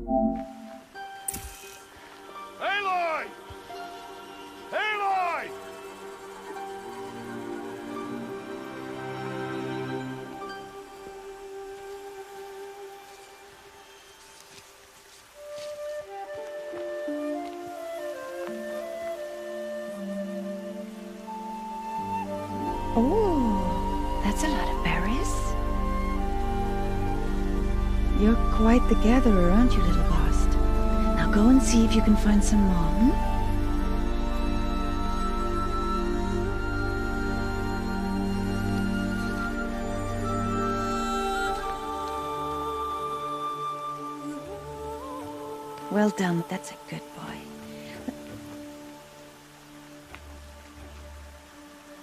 Aloy! Aloy! Oh, that's a lot of berries. You're quite the gatherer, aren't you, little Bast? Now go and see if you can find some more, hmm? Well done, that's a good boy.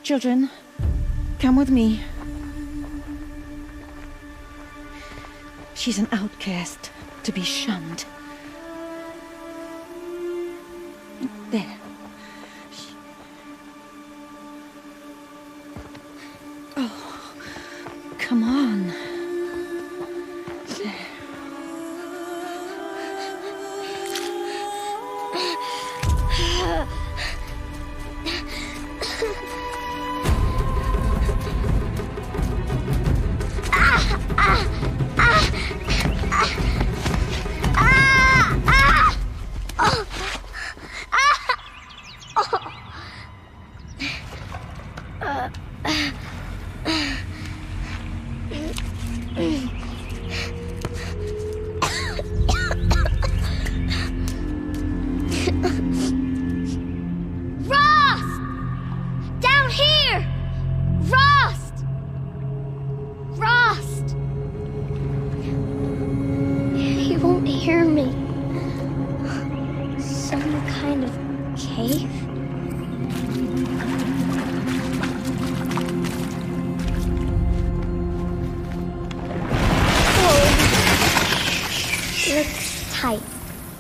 Children, come with me. She's an outcast, to be shunned. There. Oh, come on. There.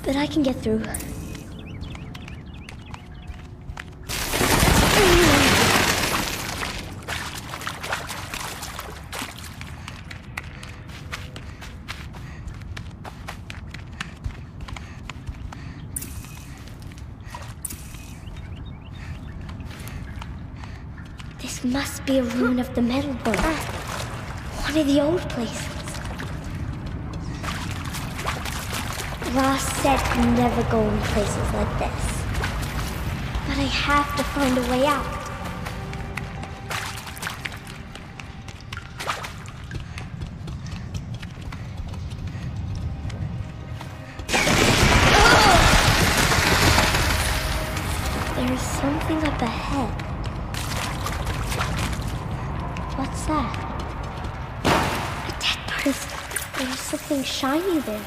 But I can get through. This must be a ruin of the metal boat. One of the old places. Ross said to never go in places like this. But I have to find a way out. There's something up ahead. What's that? A dead person. There's something shiny there.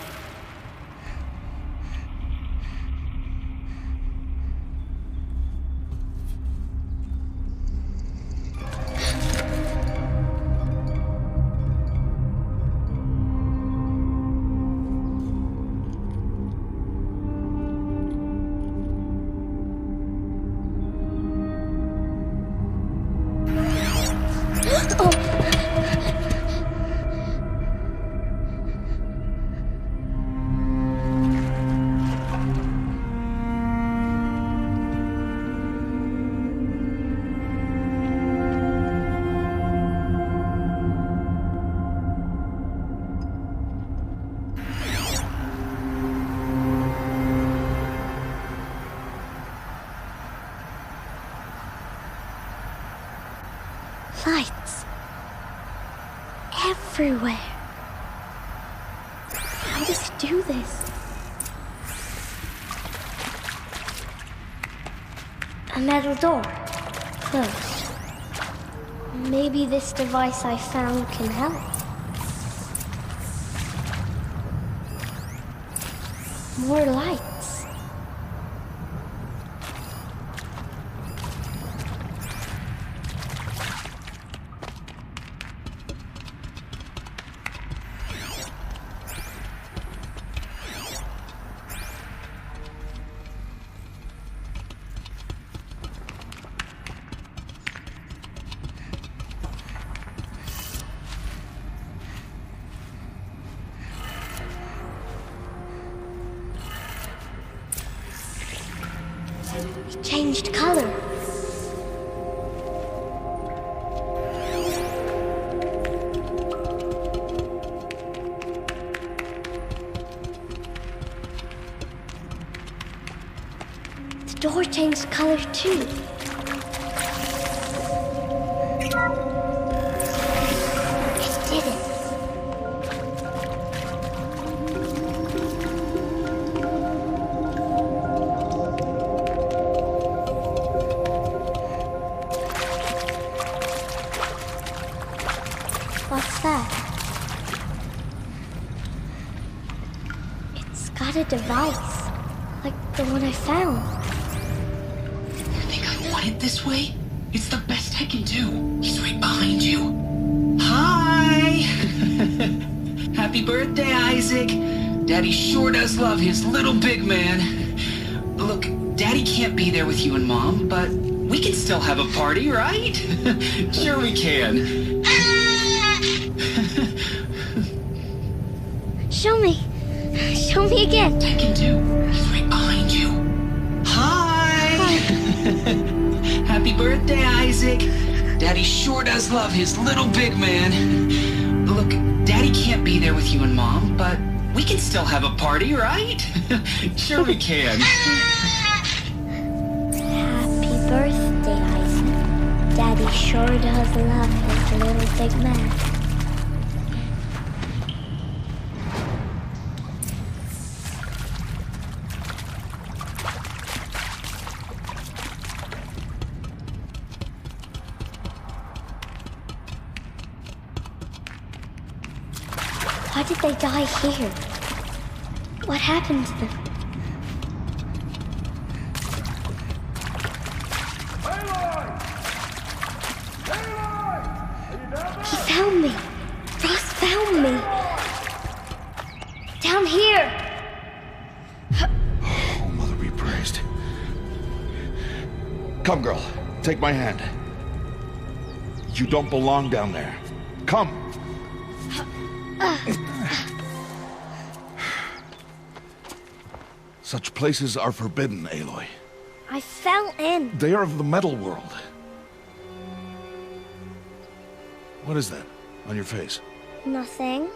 Lights. Everywhere. How does he do this? A metal door. Closed. Maybe this device I found can help. More lights. changed color. The door changed color too. It didn't. What's that? It's got a device, like the one I found. You think I want it this way? It's the best I can do. He's right behind you. Hi! Happy birthday, Isaac. Daddy sure does love his little big man. Look, Daddy can't be there with you and Mom, but we can still have a party, right? Sure we can. Show me. Show me again. I can do. He's right behind you. Hi! Happy birthday, Isaac. Daddy sure does love his little big man. Look, Daddy can't be there with you and Mom, but we can still have a party, right? Sure we can. Happy birthday, Isaac. Daddy sure does love his little big man. Why did they die here? What happened to them? He found me. Ross found me. Down here. Oh, Mother be praised. Come, girl. Take my hand. You don't belong down there. Come. Such places are forbidden, Aloy. I fell in. They are of the metal world. What is that on your face? Nothing.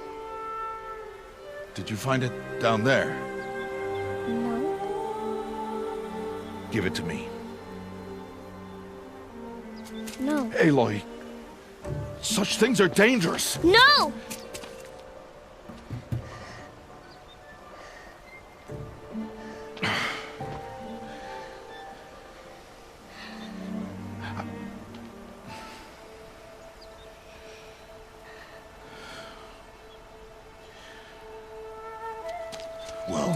Did you find it down there? No. Give it to me. No. Aloy, such things are dangerous. No! Well,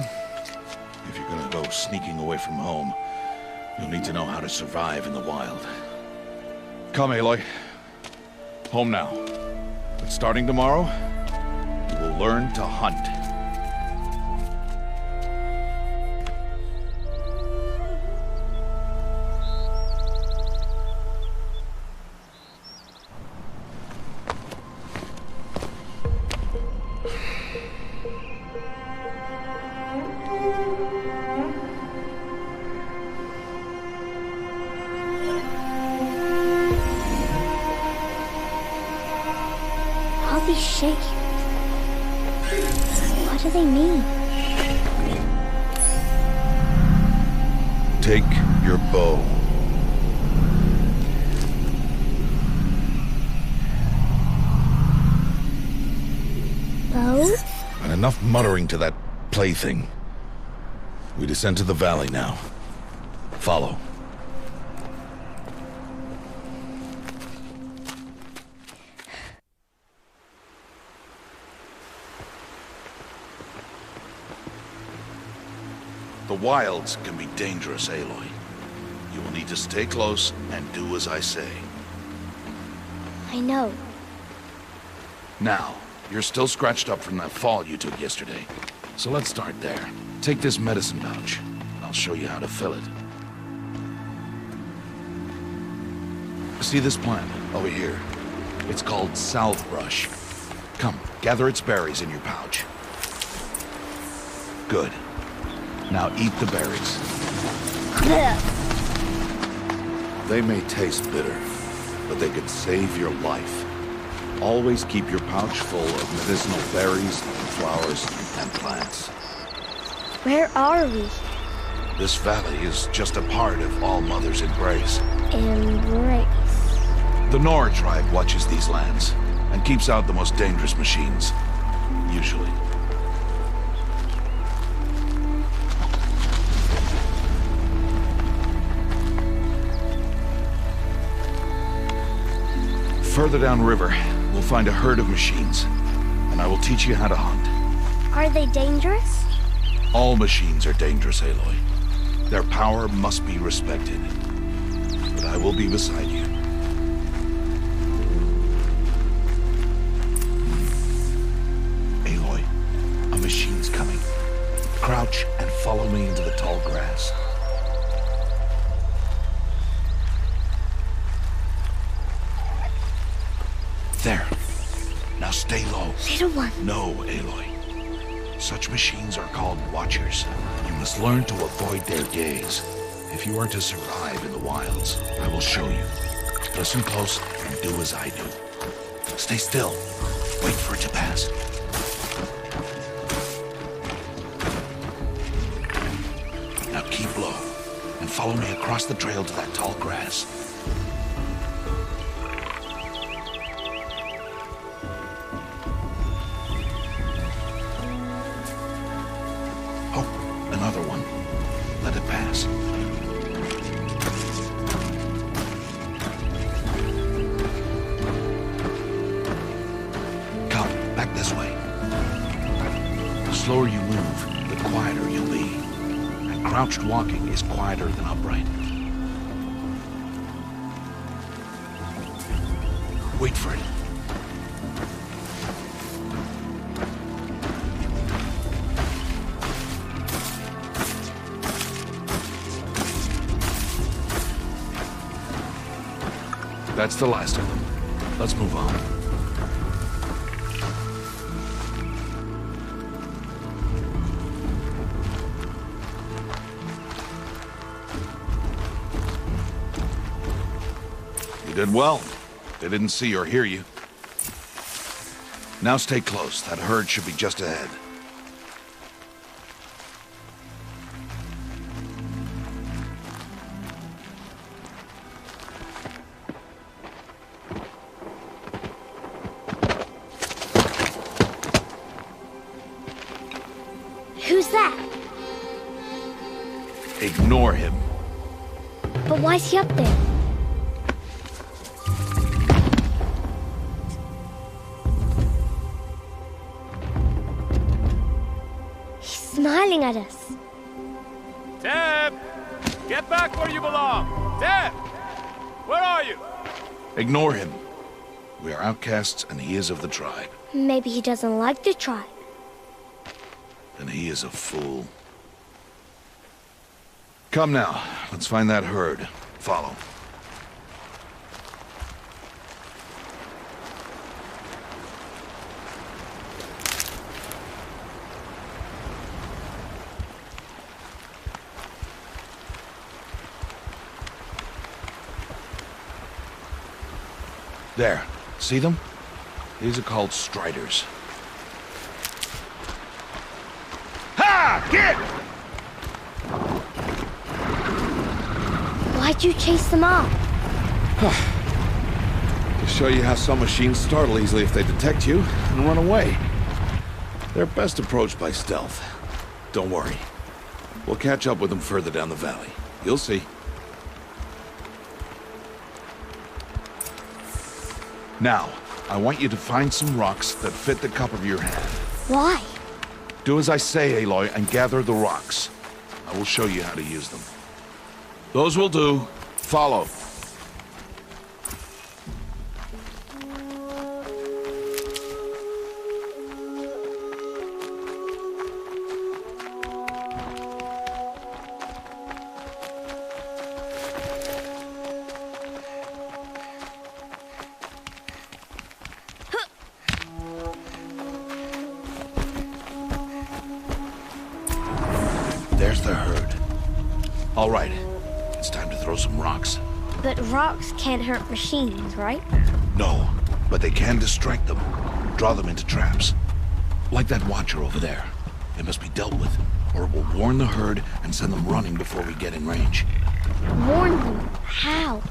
if you're gonna go sneaking away from home, you'll need to know how to survive in the wild. Come, Aloy. Home now. But starting tomorrow, you will learn to hunt. All these shapes. What do they mean? Take your bow. Bow? And enough muttering to that plaything. We descend to the valley now. Follow. The wilds can be dangerous, Aloy. You will need to stay close and do as I say. I know. Now, you're still scratched up from that fall you took yesterday. So let's start there. Take this medicine pouch. I'll show you how to fill it. See this plant over here? It's called salvebrush. Come, gather its berries in your pouch. Good. Now eat the berries. They may taste bitter, but they could save your life. Always keep your pouch full of medicinal berries, flowers, and plants. Where are we? This valley is just a part of All Mother's embrace. Embrace. The Nora tribe watches these lands and keeps out the most dangerous machines. Usually. Further downriver, we'll find a herd of machines, and I will teach you how to hunt. Are they dangerous? All machines are dangerous, Aloy. Their power must be respected. But I will be beside you. Aloy, a machine's coming. Crouch and follow me into the tall grass. There. Now stay low. Little one. No, Aloy. Such machines are called Watchers. You must learn to avoid their gaze. If you are to survive in the wilds, I will show you. Listen close and do as I do. Stay still. Wait for it to pass. Now keep low and follow me across the trail to that tall grass. Another one. Let it pass. Come, back this way. The slower you move, the quieter you'll be. And crouched walking is quieter than upright. Wait for it. That's the last of them. Let's move on. You did well. They didn't see or hear you. Now stay close. That herd should be just ahead. Who's that? Ignore him. But why's he up there? He's smiling at us. Teb! Get back where you belong! Teb! Where are you? Ignore him. We are outcasts and he is of the tribe. Maybe he doesn't like the tribe. Then he is a fool. Come now, let's find that herd. Follow. There, see them? These are called striders. Get! Why'd you chase them off? To show you how some machines startle easily if they detect you and run away. They're best approached by stealth. Don't worry. We'll catch up with them further down the valley. You'll see. Now, I want you to find some rocks that fit the cup of your hand. Why? Do as I say, Aloy, and gather the rocks. I will show you how to use them. Those will do. Follow. There's the herd. All right, it's time to throw some rocks. But rocks can't hurt machines, right? No, but they can distract them. Draw them into traps. Like that watcher over there. It must be dealt with, or it will warn the herd and send them running before we get in range. Warn them? How?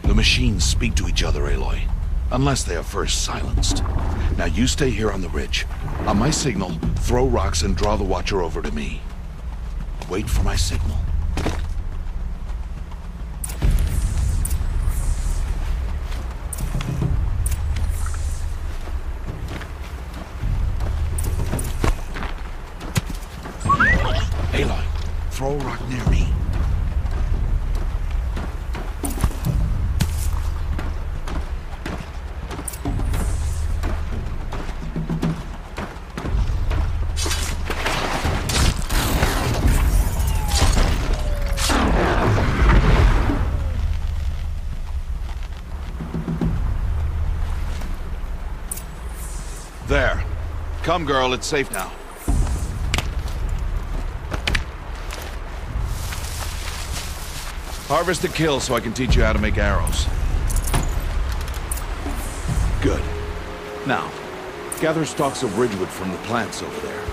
The machines speak to each other, Aloy. Unless they are first silenced. Now you stay here on the ridge. On my signal, throw rocks and draw the watcher over to me. Wait for my signal. Aloy, throw a rock near me. There. Come, girl, it's safe now. Harvest and kill so I can teach you how to make arrows. Good. Now, gather stalks of ridgewood from the plants over there.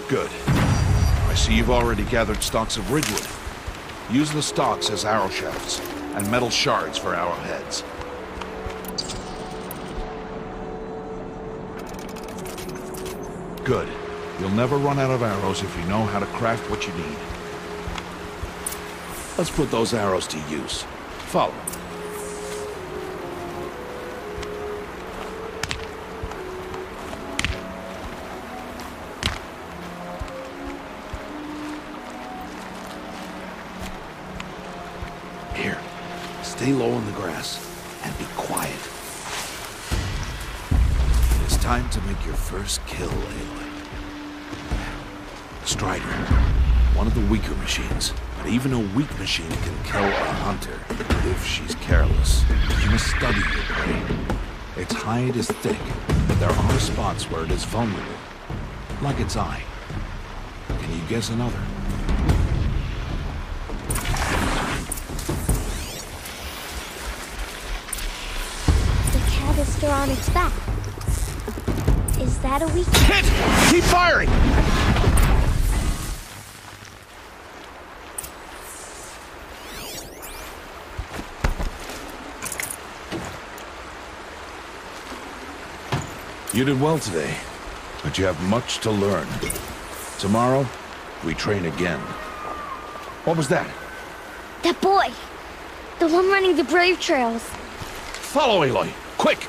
Good. I see you've already gathered stalks of ridgewood. Use the stalks as arrow shafts, and metal shards for arrowheads. Good. You'll never run out of arrows if you know how to craft what you need. Let's put those arrows to use. Follow. Here, stay low in the grass and be quiet. It's time to make your first kill, Aloy. Strider, one of the weaker machines, but even a weak machine can kill a hunter if she's careless. You must study your prey. Its hide is thick, but there are spots where it is vulnerable, like its eye. Can you guess another? The cat is still on its back. Is that a weakness? Hit! Keep firing! You did well today, but you have much to learn. Tomorrow, we train again. What was that? That boy! The one running the brave trails. Follow, Aloy! Quick!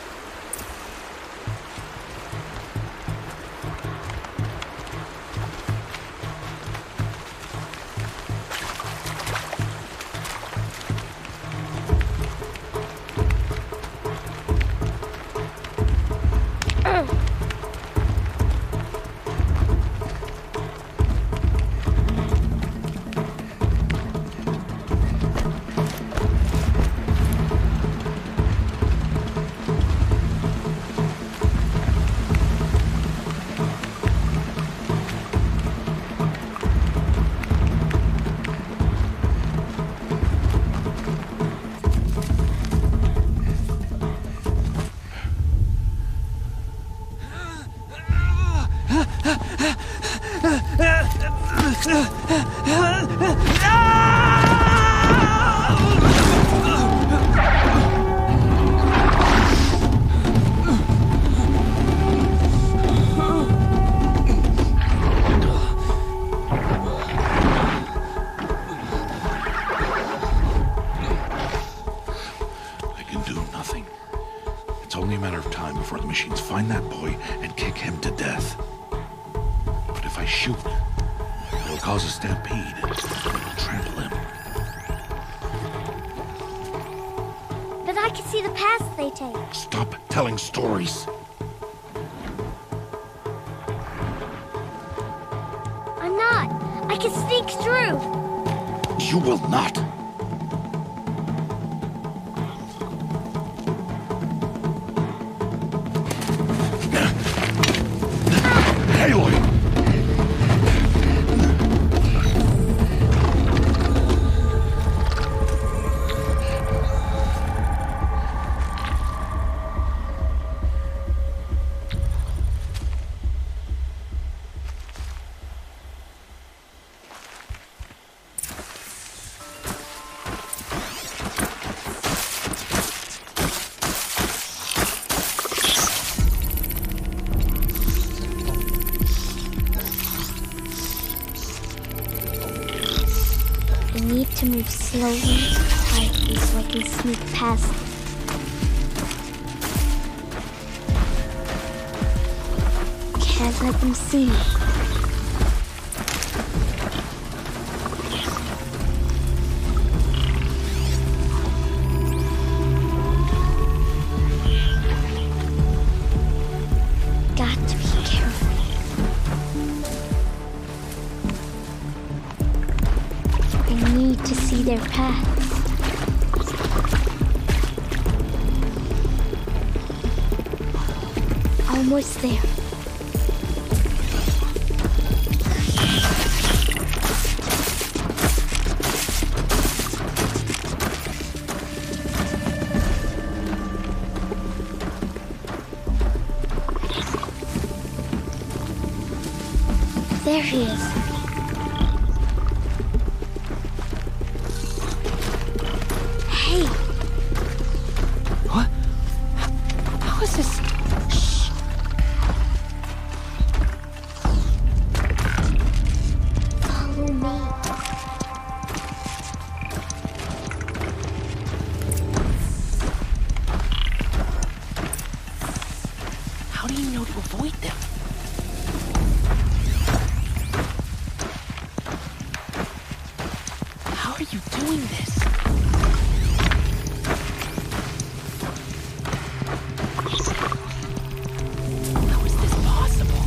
Find that boy and kick him to death. But if I shoot, it'll cause a stampede. It'll trample him. But I can see the paths they take. Stop telling stories. I'm not. I can sneak through. You will not. Aloy! to move slowly, quietly, so I can sneak past them. Can't let them see me. Got to be careful. I need to see their paths. Almost there. There he is. Hey! What? How is this? Shh! Follow me. How do you know to avoid them? How are you doing this? How is this possible?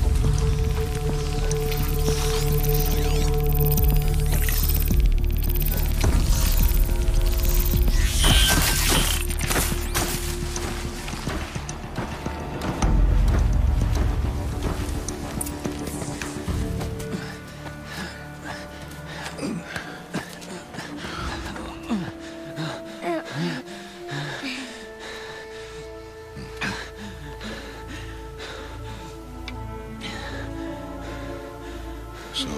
So,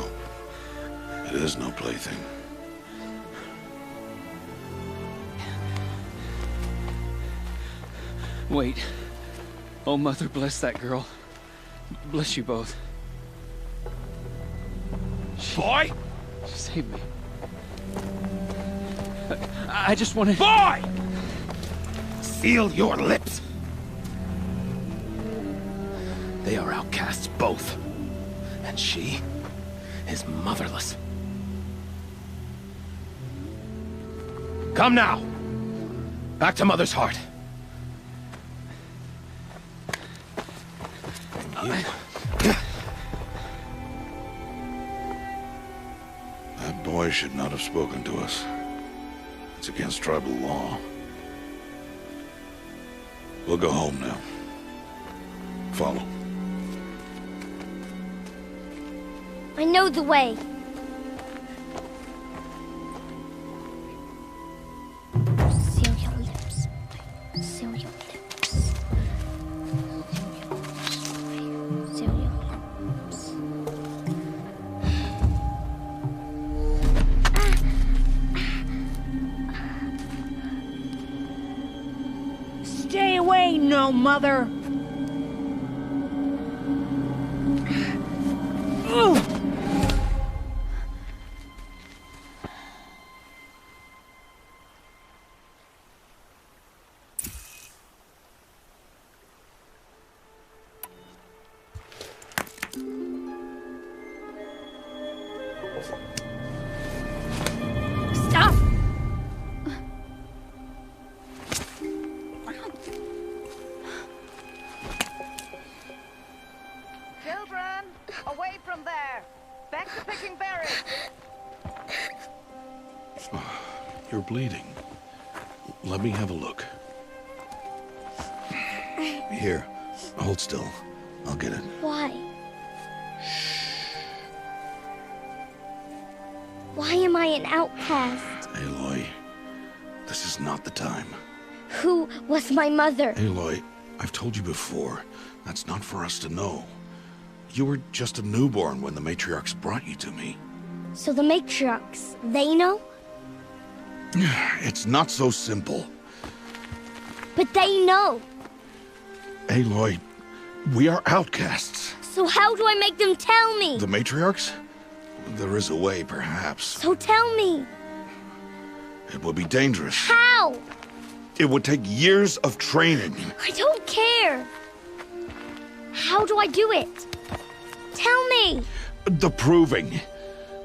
it is no plaything. Wait. Oh, Mother, bless that girl. Bless you both. Boy! She saved me. I just wanted... Boy! Seal your lips. They are outcasts, both. And she is motherless. Come now. Back to Mother's heart. That boy should not have spoken to us. It's against tribal law. We'll go home now. Follow. I know the way. Seal your lips. Seal your lips. Seal your lips. Stay away, no mother! Stop! Children, away from there. Back to picking berries. You're bleeding. Let me have a look. Here, hold still. I'll get it. Why? Why am I an outcast? Aloy, this is not the time. Who was my mother? Aloy, I've told you before, that's not for us to know. You were just a newborn when the matriarchs brought you to me. So the matriarchs, they know? It's not so simple. But they know. Aloy, we are outcasts. So how do I make them tell me? The matriarchs? There is a way, perhaps. So tell me. It would be dangerous. How? It would take years of training. I don't care. How do I do it? Tell me. The proving.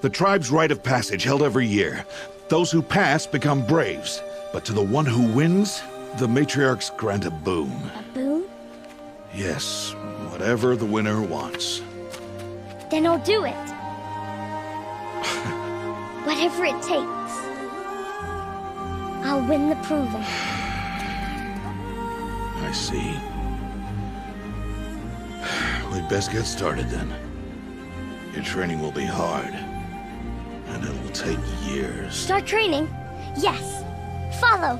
The tribe's rite of passage held every year. Those who pass become braves. But to the one who wins, the matriarchs grant a boon. A boon? Yes, whatever the winner wants. Then I'll do it. Whatever it takes. I'll win the proving. I see. We'd best get started then. Your training will be hard. And it will take years. Start training? Yes. Follow.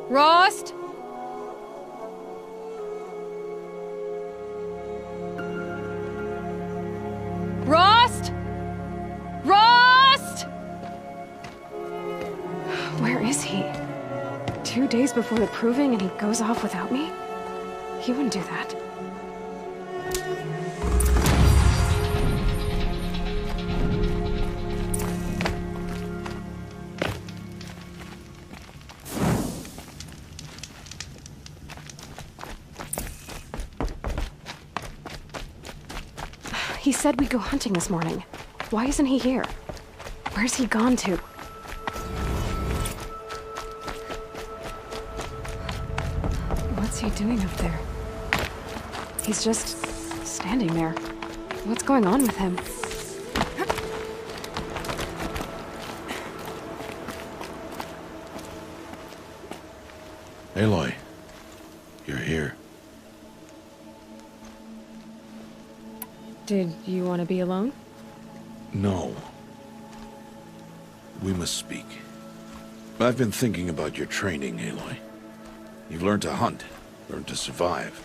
Rost? Rost? Rost? Where is he? 2 days before the proving and he goes off without me? He wouldn't do that. He said we'd go hunting this morning. Why isn't he here? Where's he gone to? What's he doing up there? He's just standing there. What's going on with him? Aloy, you're here. Did you want to be alone? No. We must speak. I've been thinking about your training, Aloy. You've learned to hunt, learned to survive.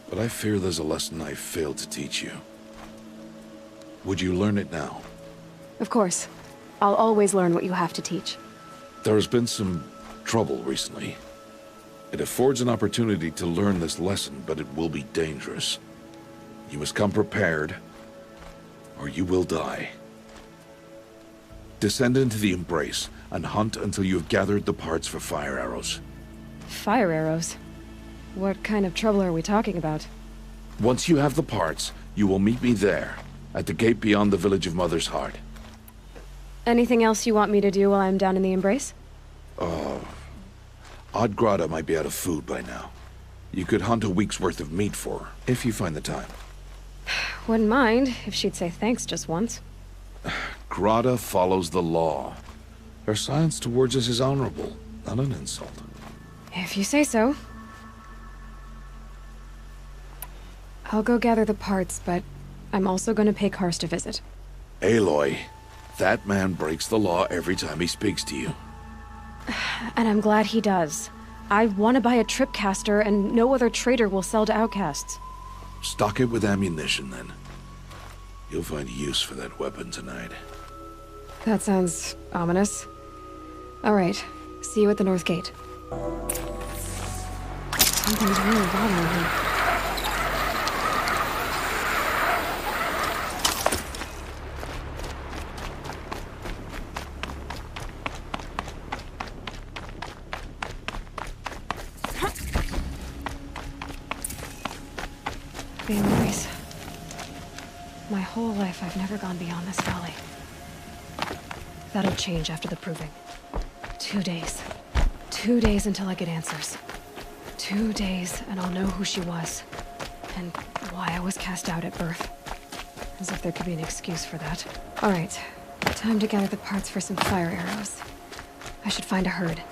But I fear there's a lesson I failed to teach you. Would you learn it now? Of course. I'll always learn what you have to teach. There has been some trouble recently. It affords an opportunity to learn this lesson, but it will be dangerous. You must come prepared, or you will die. Descend into the embrace and hunt until you have gathered the parts for fire arrows. Fire arrows? What kind of trouble are we talking about? Once you have the parts, you will meet me there, at the gate beyond the village of Mother's Heart. Anything else you want me to do while I'm down in the embrace? Odd Grata might be out of food by now. You could hunt a week's worth of meat for her, if you find the time. Wouldn't mind if she'd say thanks just once. Grata follows the law. Her silence towards us is honorable, not an insult. If you say so. I'll go gather the parts, but I'm also going to pay Karst a visit. Aloy, that man breaks the law every time he speaks to you. And I'm glad he does. I want to buy a tripcaster, and no other trader will sell to outcasts. Stock it with ammunition, then. You'll find use for that weapon tonight. That sounds ominous. All right, see you at the North Gate. Something's really bothering him. The embrace. My whole life I've never gone beyond this valley. That'll change after the proving. 2 days. 2 days until I get answers. 2 days and I'll know who she was. And why I was cast out at birth. As if there could be an excuse for that. Alright, time to gather the parts for some fire arrows. I should find a herd.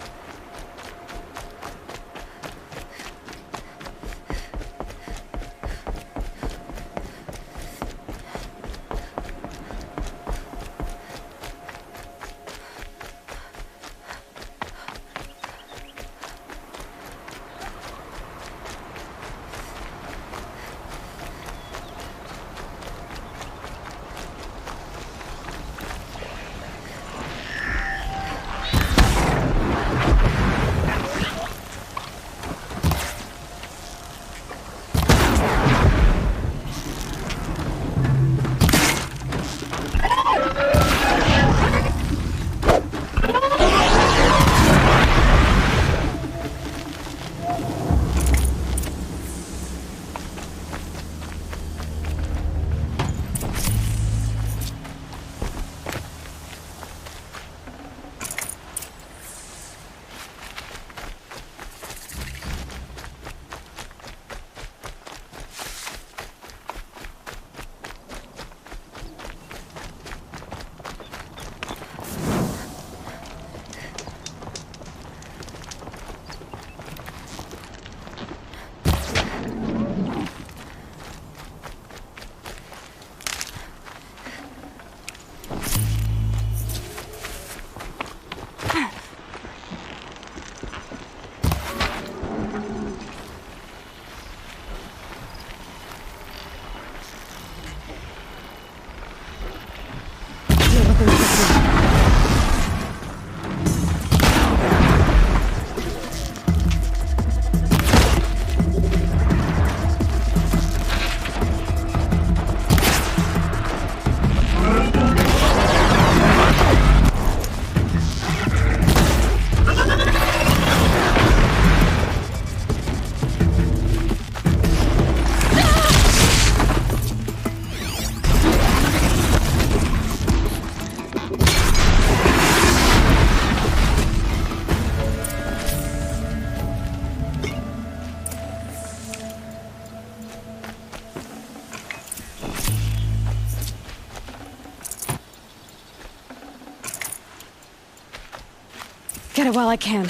Get it while I can.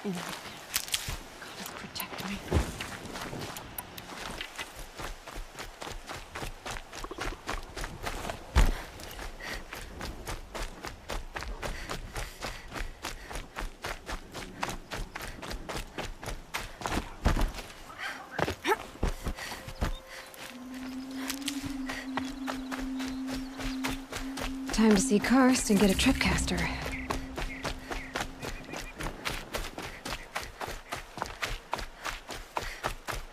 Gotta protect me. Time to see Karst and get a tripcaster.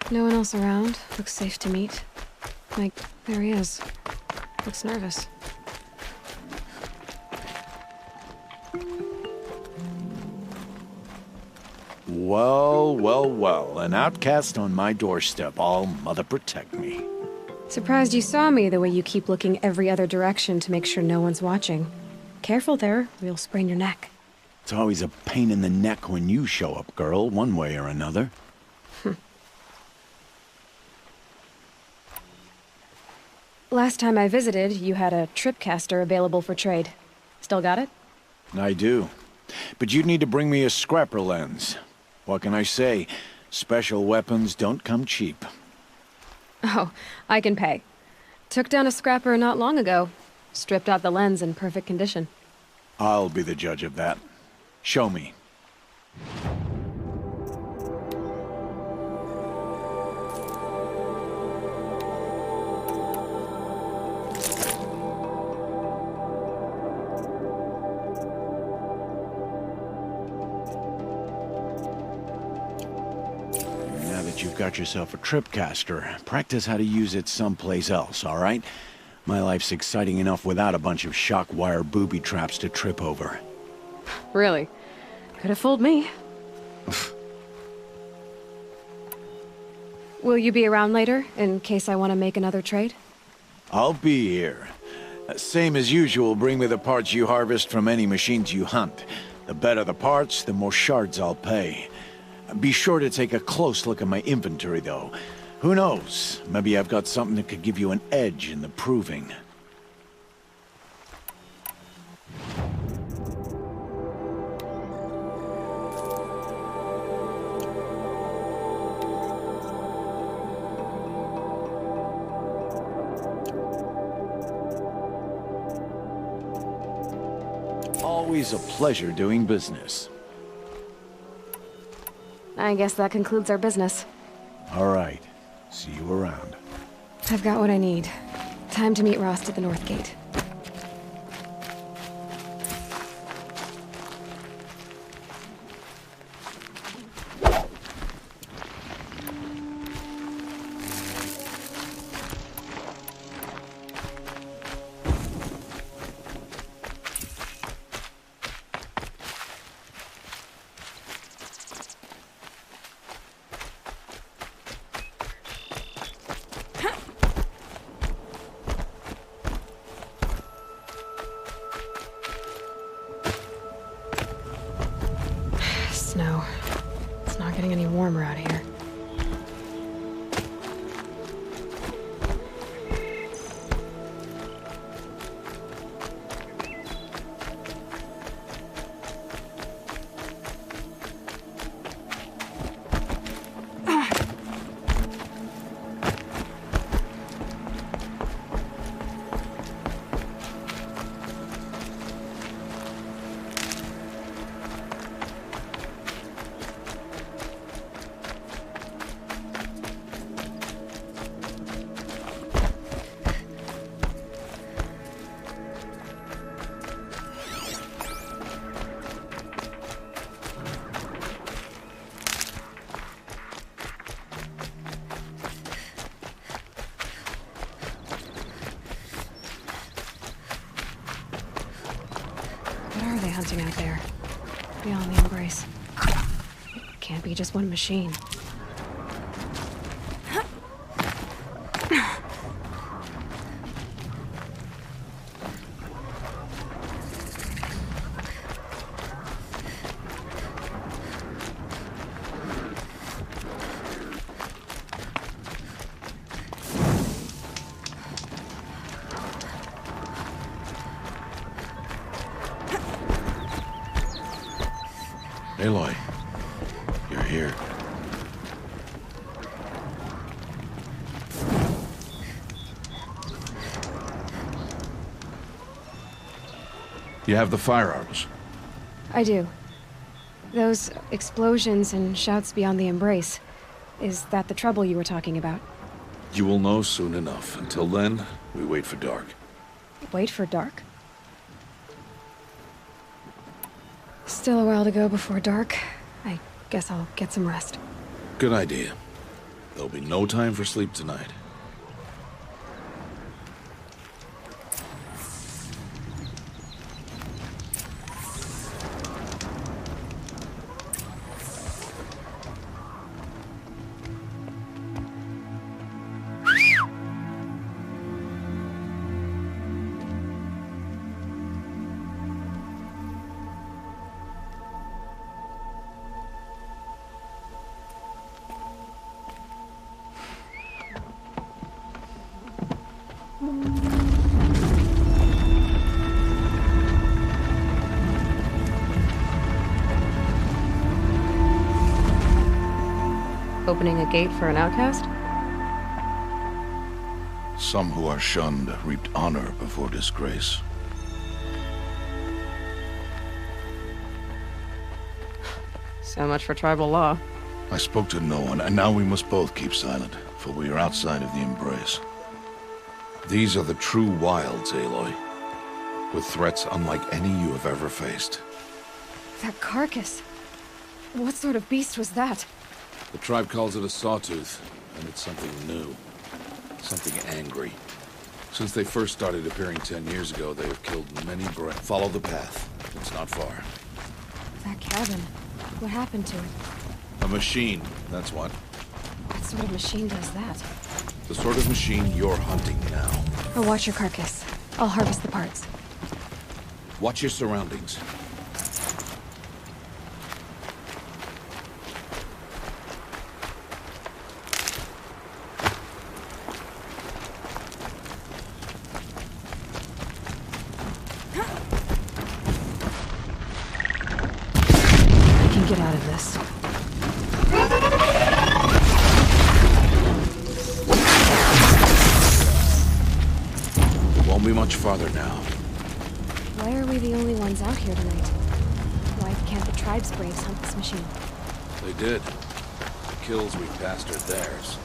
No one else around. Looks safe to meet. Like, there he is. Looks nervous. Well, well, well. An outcast on my doorstep. All mother protect me. Surprised you saw me the way you keep looking every other direction to make sure no one's watching. Careful there, or you'll sprain your neck. It's always a pain in the neck when you show up, girl, one way or another. Last time I visited, you had a tripcaster available for trade. Still got it? I do. But you'd need to bring me a scrapper lens. What can I say? Special weapons don't come cheap. Oh, I can pay. Took down a scrapper not long ago. Stripped out the lens in perfect condition. I'll be the judge of that. Show me. Now that you've got yourself a tripcaster, practice how to use it someplace else, all right? My life's exciting enough without a bunch of shock wire booby traps to trip over. Really? Could have fooled me. Will you be around later, in case I want to make another trade? I'll be here. Same as usual, bring me the parts you harvest from any machines you hunt. The better the parts, the more shards I'll pay. Be sure to take a close look at my inventory, though. Who knows? Maybe I've got something that could give you an edge in the proving. Always a pleasure doing business. I guess that concludes our business. All right. See you around. I've got what I need. Time to meet Rost at the North Gate. Snow. It's not getting any warmer out here. What are they hunting out there? Beyond the embrace. Can't be just one machine. Aloy, you're here. You have the firearms. I do. Those explosions and shouts beyond the embrace. Is that the trouble you were talking about? You will know soon enough. Until then, we wait for dark. Wait for dark? Still a while to go before dark. I guess I'll get some rest. Good idea. There'll be no time for sleep tonight. Opening a gate for an outcast? Some who are shunned reaped honor before disgrace. So much for tribal law. I spoke to no one, and now we must both keep silent, for we are outside of the embrace. These are the true wilds, Aloy, with threats unlike any you have ever faced. That carcass. What sort of beast was that? The tribe calls it a sawtooth, and it's something new. Something angry. Since they first started appearing 10 years ago, they have killed many Follow the path. It's not far. That cabin. What happened to it? A machine, that's what. What sort of machine does that? The sort of machine you're hunting now. I'll watch your carcass. I'll harvest the parts. Watch your surroundings. Get out of this. Won't be much farther now. Why are we the only ones out here tonight? Why can't the tribe's braves hunt this machine? They did. The kills we passed are theirs.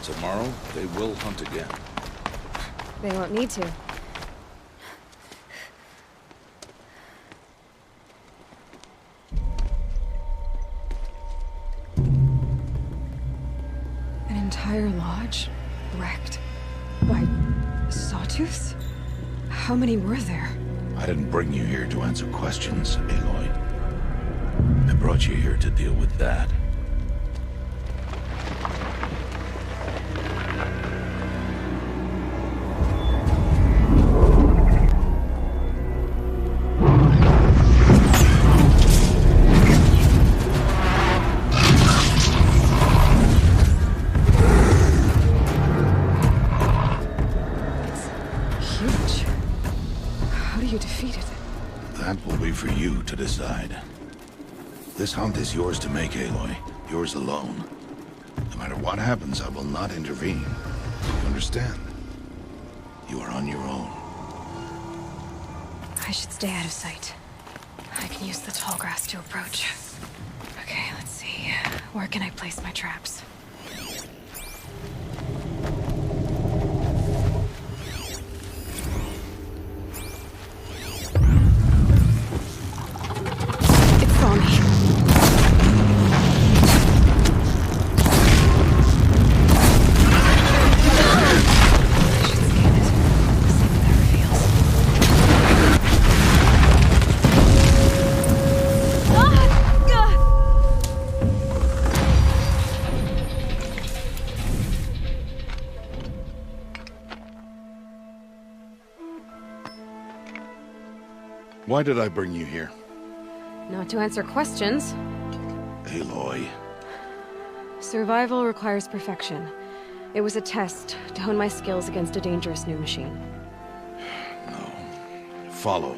Tomorrow, they will hunt again. They won't need to. Entire lodge wrecked by sawtooths? How many were there? I didn't bring you here to answer questions, Aloy. I brought you here to deal with that. For you to decide. This hunt is yours to make, Aloy. Yours alone. No matter what happens, I will not intervene. You understand? You are on your own. I should stay out of sight. I can use the tall grass to approach. Okay, let's see. Where can I place my traps? Why did I bring you here? Not to answer questions. Aloy. Survival requires perfection. It was a test to hone my skills against a dangerous new machine. No. Follow.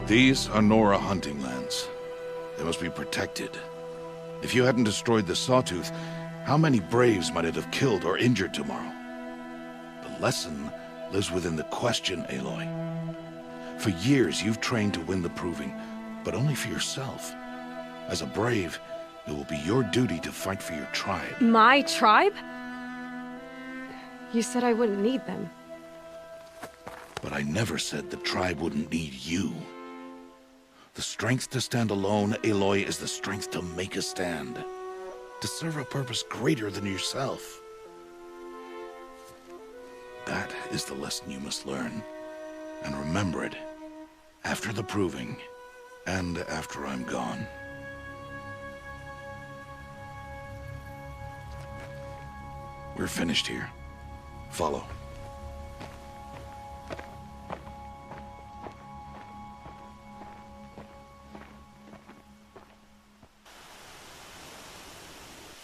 These are Nora hunting lands. They must be protected. If you hadn't destroyed the Sawtooth, how many Braves might it have killed or injured tomorrow? The lesson lives within the question, Aloy. For years, you've trained to win the Proving, but only for yourself. As a Brave, it will be your duty to fight for your tribe. My tribe? You said I wouldn't need them. But I never said the tribe wouldn't need you. The strength to stand alone, Aloy, is the strength to make a stand. To serve a purpose greater than yourself. That is the lesson you must learn. And remember it. After the Proving. And after I'm gone. We're finished here. Follow.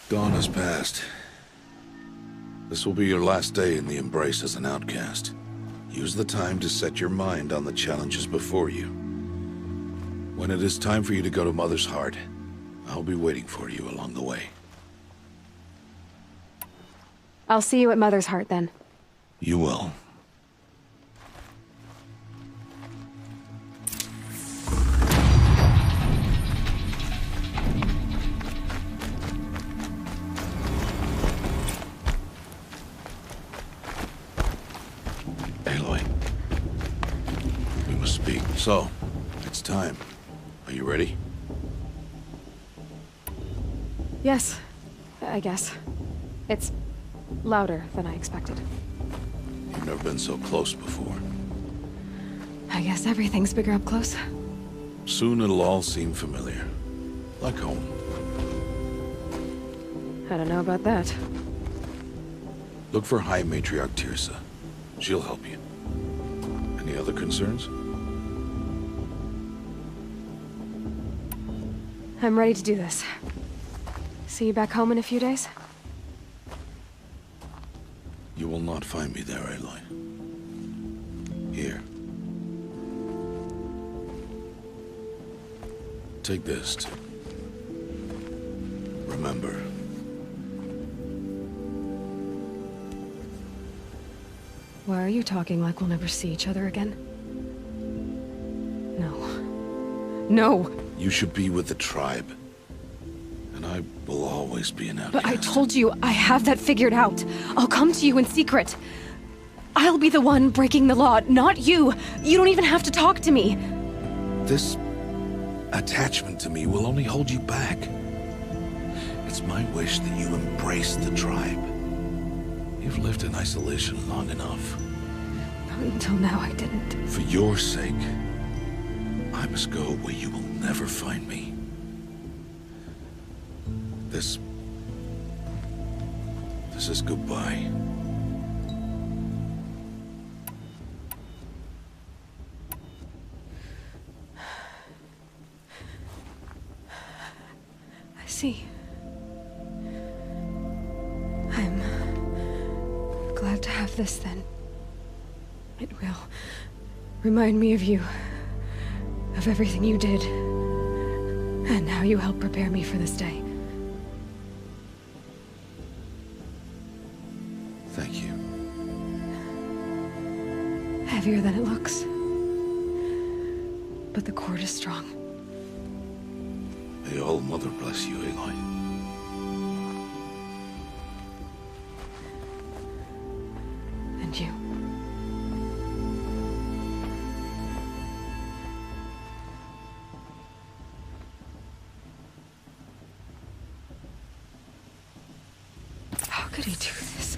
Dawn has passed. This will be your last day in the Embrace as an outcast. Use the time to set your mind on the challenges before you. When it is time for you to go to Mother's Heart, I'll be waiting for you along the way. I'll see you at Mother's Heart then. You will. Aloy. We must speak. So, it's time. Are you ready? Yes, I guess. It's louder than I expected. You've never been so close before. I guess everything's bigger up close. Soon it'll all seem familiar. Like home. I don't know about that. Look for High Matriarch Tirsa. She'll help you. Any other concerns? I'm ready to do this. See you back home in a few days? You will not find me there, Aloy. Here. Take this to remember. Why are you talking like we'll never see each other again? No. No! You should be with the tribe. And I will always be an outcast. But I told you, I have that figured out. I'll come to you in secret. I'll be the one breaking the law, not you. You don't even have to talk to me. This attachment to me will only hold you back. It's my wish that you embrace the tribe. You've lived in isolation long enough. Not until now, I didn't. For your sake, I must go where you will never find me. This is goodbye. I see. I'm glad to have this then. It will remind me of you, of everything you did, and how you helped prepare me for this day. Thank you. Heavier than it looks. But the cord is strong. May All Mother bless you, Aloy. And you. How could he do this?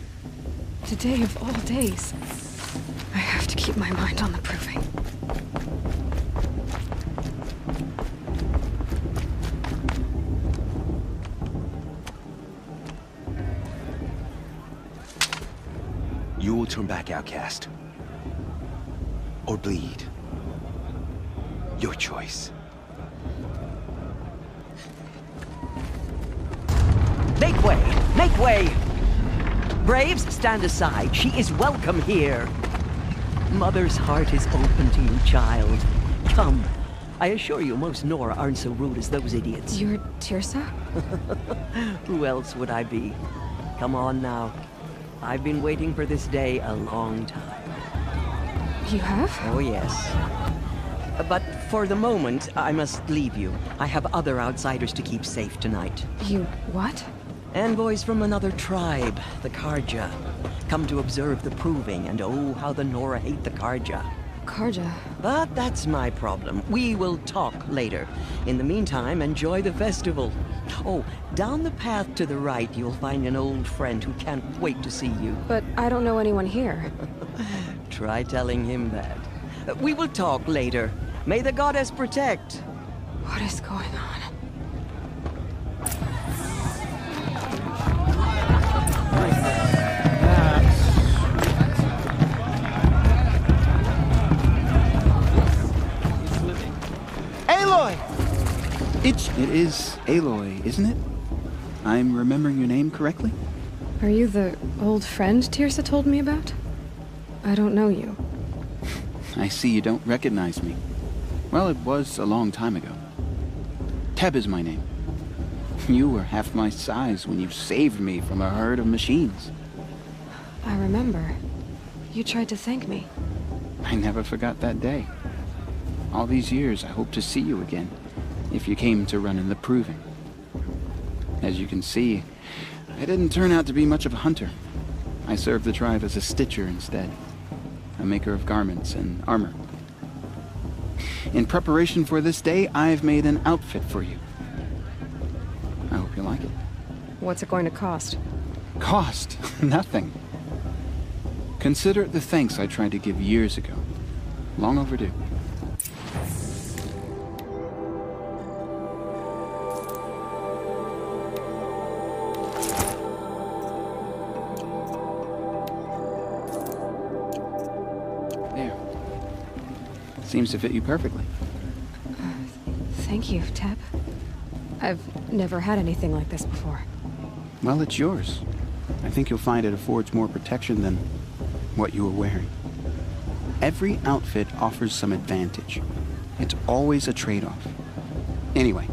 Today of all days. I have to keep my mind on the Proving. You will turn back, outcast. Or bleed. Your choice. Make way! Make way! Braves, stand aside. She is welcome here. Mother's heart is open to you, child. Come, I assure you, most Nora aren't so rude as those idiots. You're Tirsa? Who else would I be? Come on now. I've been waiting for this day a long time. You have? Oh, yes. But for the moment, I must leave you. I have other outsiders to keep safe tonight. You what? Envoys from another tribe, the Karja. Come to observe the proving, and oh, how the Nora hate the Karja. Karja? But that's my problem. We will talk later. In the meantime, enjoy the festival. Oh, down the path to the right, you'll find an old friend who can't wait to see you. But I don't know anyone here. Try telling him that. We will talk later. May the goddess protect. What is going on? Aloy! It is Aloy, isn't it? I'm remembering your name correctly? Are you the old friend Tirsa told me about? I don't know you. I see you don't recognize me. Well, it was a long time ago. Teb is my name. You were half my size when you saved me from a herd of machines. I remember. You tried to thank me. I never forgot that day. All these years, I hope to see you again, if you came to run in the proving. As you can see, I didn't turn out to be much of a hunter. I served the tribe as a stitcher instead, a maker of garments and armor. In preparation for this day, I've made an outfit for you. I hope you like it. What's it going to cost? Cost? Nothing. Consider it the thanks I tried to give years ago. Long overdue. Seems to fit you perfectly. Thank you, Teb. I've never had anything like this before. Well, it's yours. I think you'll find it affords more protection than what you were wearing. Every outfit offers some advantage. It's always a trade-off. Anyway,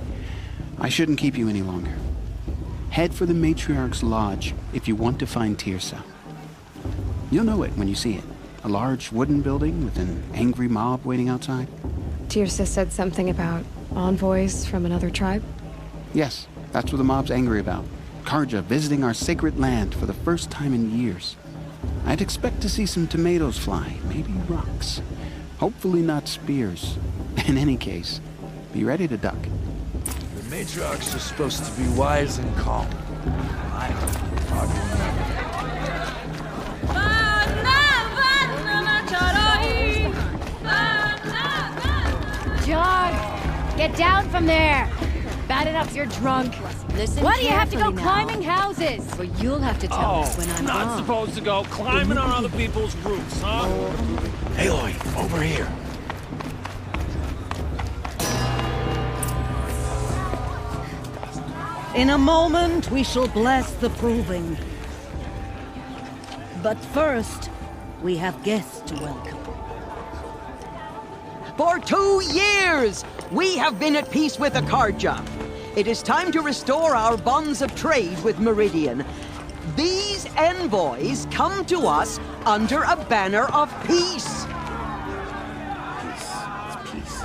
I shouldn't keep you any longer. Head for the Matriarch's Lodge if you want to find Tirsa. You'll know it when you see it. A large wooden building with an angry mob waiting outside? Tirsa said something about envoys from another tribe? Yes, that's what the mob's angry about. Karja visiting our sacred land for the first time in years. I'd expect to see some tomatoes fly, maybe rocks. Hopefully not spears. In any case, be ready to duck. The matriarchs are supposed to be wise and calm. I'm John, get down from there. Bad enough you're drunk. Listen. Why do you have to go now. climbing houses? Well, you'll have to tell us when I'm not wrong. supposed to go climbing on other people's roofs, huh? Aloy, over here. In a moment, we shall bless the proving. But first, we have guests to welcome. For 2 years, we have been at peace with the Karja. It is time to restore our bonds of trade with Meridian. These envoys come to us under a banner of peace. Peace.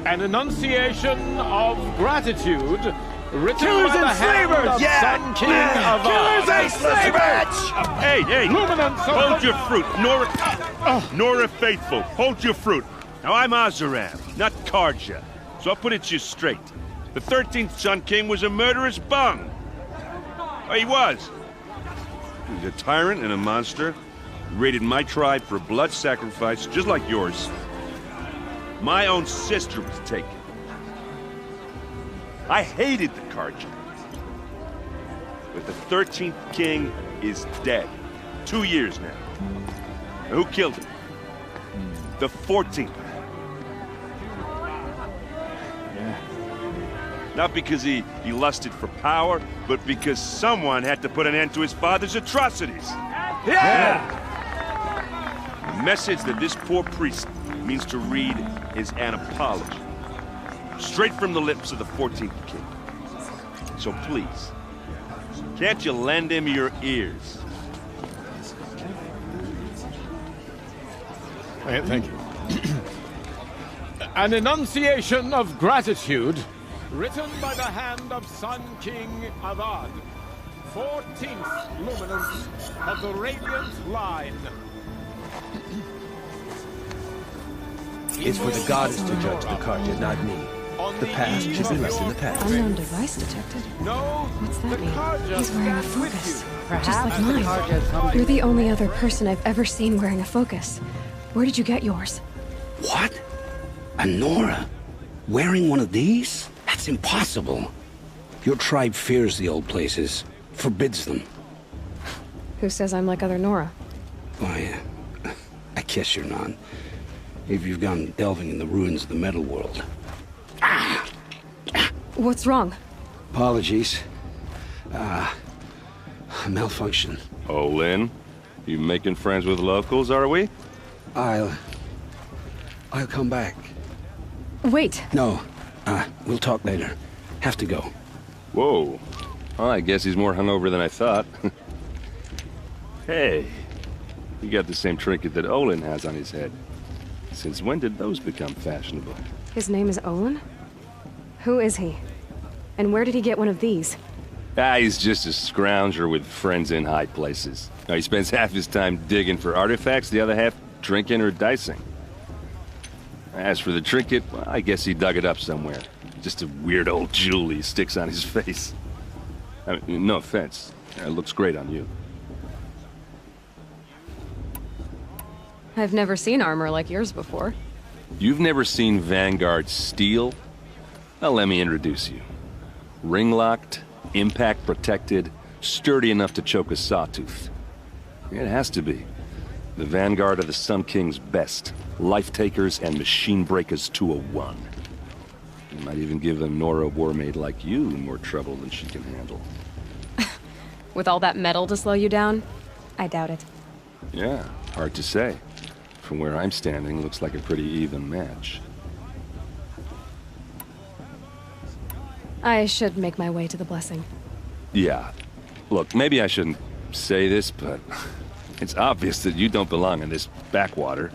An enunciation of gratitude written Killers by the and hand slavers! of Yeah! Sun King of Killers and slavers! Hey, hold your fruit. Nora Faithful, hold your fruit. Now, I'm Azaram, not Karja, so I'll put it to you straight. The 13th Sun King was a murderous bung. Oh, he was. He was a tyrant and a monster. He raided my tribe for a blood sacrifice, just like yours. My own sister was taken. I hated the Karja. But the 13th king is dead. 2 years now. Now, who killed him? The 14th. Not because he lusted for power, but because someone had to put an end to his father's atrocities. Yeah! The message that this poor priest means to read is an apology. Straight from the lips of the 14th king. So please, can't you lend him your ears? Thank you. An enunciation of gratitude, written by the hand of Sun King Avad, 14th luminance of the Radiant Line. It's for the goddess to judge the Carja, not me. The past should be left in the past. Unknown device detected. What's that mean? He's wearing a focus. Perhaps just like the mine. Carja come You're the only other person I've ever seen wearing a focus. Where did you get yours? What? A Nora? Wearing one of these? That's impossible. Your tribe fears the old places, forbids them. Who says I'm like other Nora? Why, I guess you're not. If you've gone delving in the ruins of the metal world. What's wrong? Apologies. Malfunction. Oh, Lynn? You making friends with locals, are we? I'll come back. Wait. No. We'll talk later. Have to go. Whoa. Well, I guess he's more hungover than I thought. Hey. You got the same trinket that Olin has on his head. Since when did those become fashionable? His name is Olin? Who is he? And where did he get one of these? He's just a scrounger with friends in high places. Now, he spends half his time digging for artifacts, the other half drinking or dicing. As for the trinket, well, I guess he dug it up somewhere. Just a weird old jewel he sticks on his face. I mean, no offense. It looks great on you. I've never seen armor like yours before. You've never seen Vanguard steel? Well, let me introduce you. Ring-locked, impact-protected, sturdy enough to choke a sawtooth. It has to be. The Vanguard of the Sun King's best. Life-takers and machine-breakers to a one. You might even give a Nora warmaid like you more trouble than she can handle. With all that metal to slow you down? I doubt it. Yeah, hard to say. From where I'm standing, looks like a pretty even match. I should make my way to the blessing. Yeah. Look, maybe I shouldn't say this, but it's obvious that you don't belong in this backwater.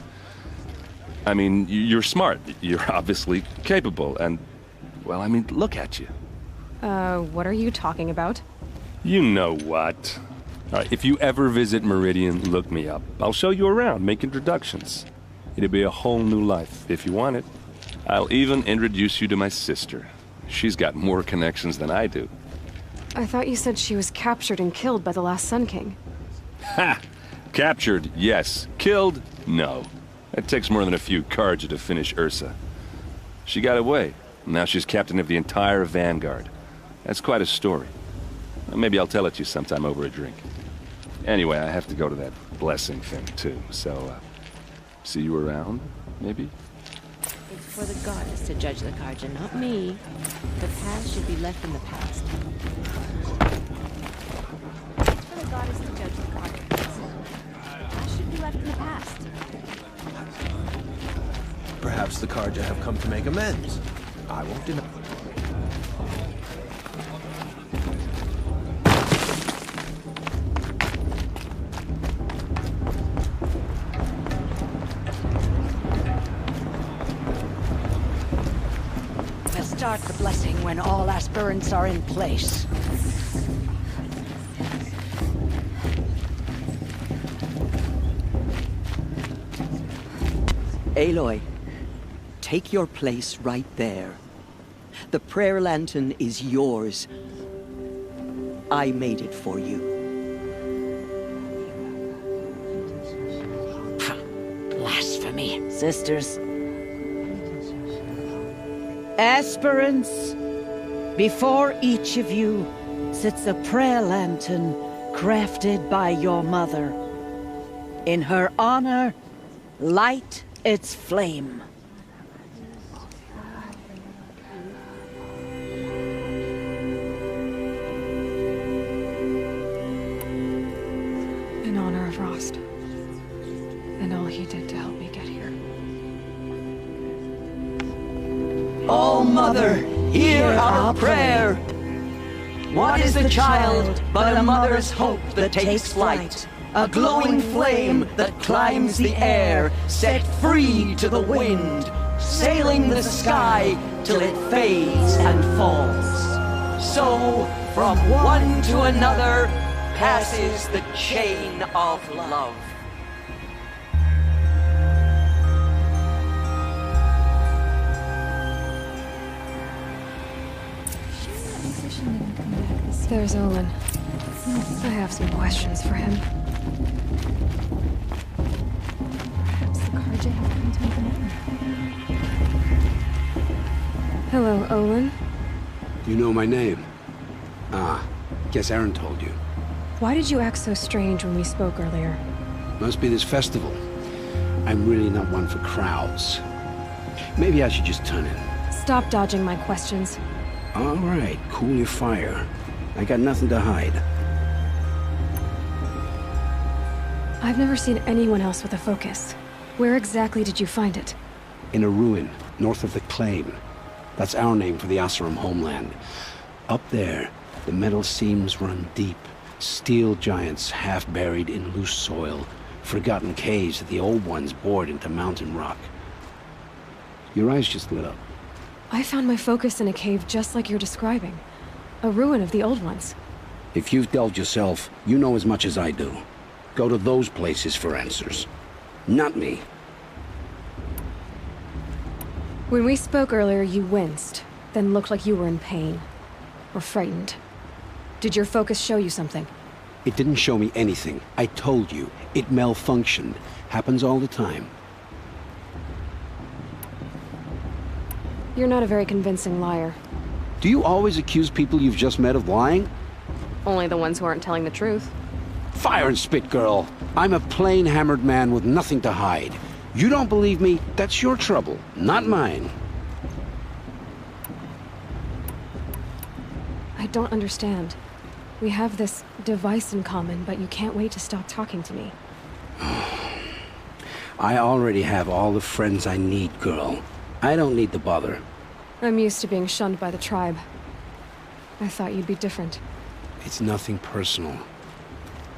I mean, you're smart. You're obviously capable, and, well, I mean, look at you. What are you talking about? You know what. If you ever visit Meridian, look me up. I'll show you around, make introductions. It'll be a whole new life, if you want it. I'll even introduce you to my sister. She's got more connections than I do. I thought you said she was captured and killed by the last Sun King. Ha! Captured, yes. Killed, no. It takes more than a few Carja to finish Ursa. She got away. Now she's captain of the entire Vanguard. That's quite a story. Maybe I'll tell it to you sometime over a drink. Anyway, I have to go to that blessing thing, too. So, see you around, maybe? It's for the goddess to judge the Carja, not me. The past should be left in the past. For the goddess to judge the Carja. The past should be left in the past. Perhaps the Carja have come to make amends. I won't deny. We'll start the blessing when all aspirants are in place. Aloy, take your place right there. The prayer lantern is yours. I made it for you. Blasphemy. Sisters. Aspirants, before each of you sits a prayer lantern crafted by your mother. In her honor, light its flame. In honor of Rost. And all he did to help me get here. Oh, Mother, hear our prayer. What is the child but a mother's hope that takes flight? A glowing flame that climbs the air, set free to the wind, sailing the sky till it fades and falls. So, from one to another, passes the chain of love. There's Olin. I have some questions for him. Perhaps the Karja have come to make an end. Hello, Olin. You know my name? Ah, guess Aaron told you. Why did you act so strange when we spoke earlier? Must be this festival. I'm really not one for crowds. Maybe I should just turn in. Stop dodging my questions. All right, cool your fire. I got nothing to hide. I've never seen anyone else with a focus. Where exactly did you find it? In a ruin, north of the Claim. That's our name for the Oseram homeland. Up there, the metal seams run deep. Steel giants half buried in loose soil. Forgotten caves that the old ones bored into mountain rock. Your eyes just lit up. I found my focus in a cave just like you're describing. A ruin of the old ones. If you've delved yourself, you know as much as I do. Go to those places for answers. Not me. When we spoke earlier, you winced, then looked like you were in pain. Or frightened. Did your focus show you something? It didn't show me anything. I told you. It malfunctioned. Happens all the time. You're not a very convincing liar. Do you always accuse people you've just met of lying? Only the ones who aren't telling the truth. Fire and spit, girl. I'm a plain hammered man with nothing to hide. You don't believe me? That's your trouble, not mine. I don't understand. We have this device in common, but you can't wait to stop talking to me. I already have all the friends I need, girl. I don't need the bother. I'm used to being shunned by the tribe. I thought you'd be different. It's nothing personal.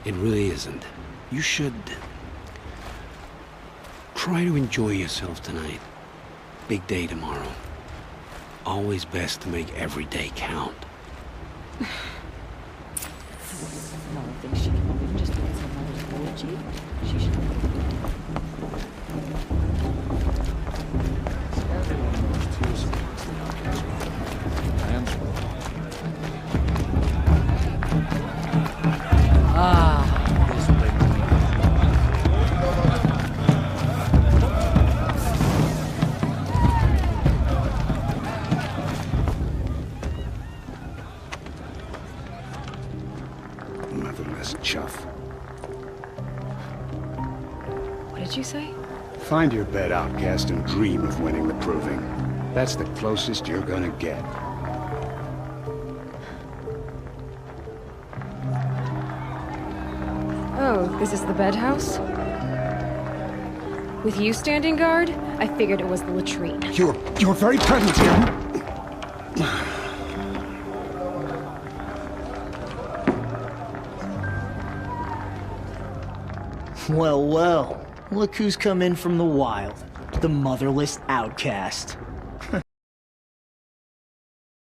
It really isn't. You should try to enjoy yourself tonight. Big day tomorrow. Always best to make every day count. Mom thinks she can move in just because her mother's orgy. She should. This thing. Motherless chuff. What did you say? Find your bed, outcast, and dream of winning the proving. That's the closest you're gonna get. Oh, this is the bedhouse? With you standing guard, I figured it was the latrine. You're very present here. Well, well. Look who's come in from the wild. The motherless outcast.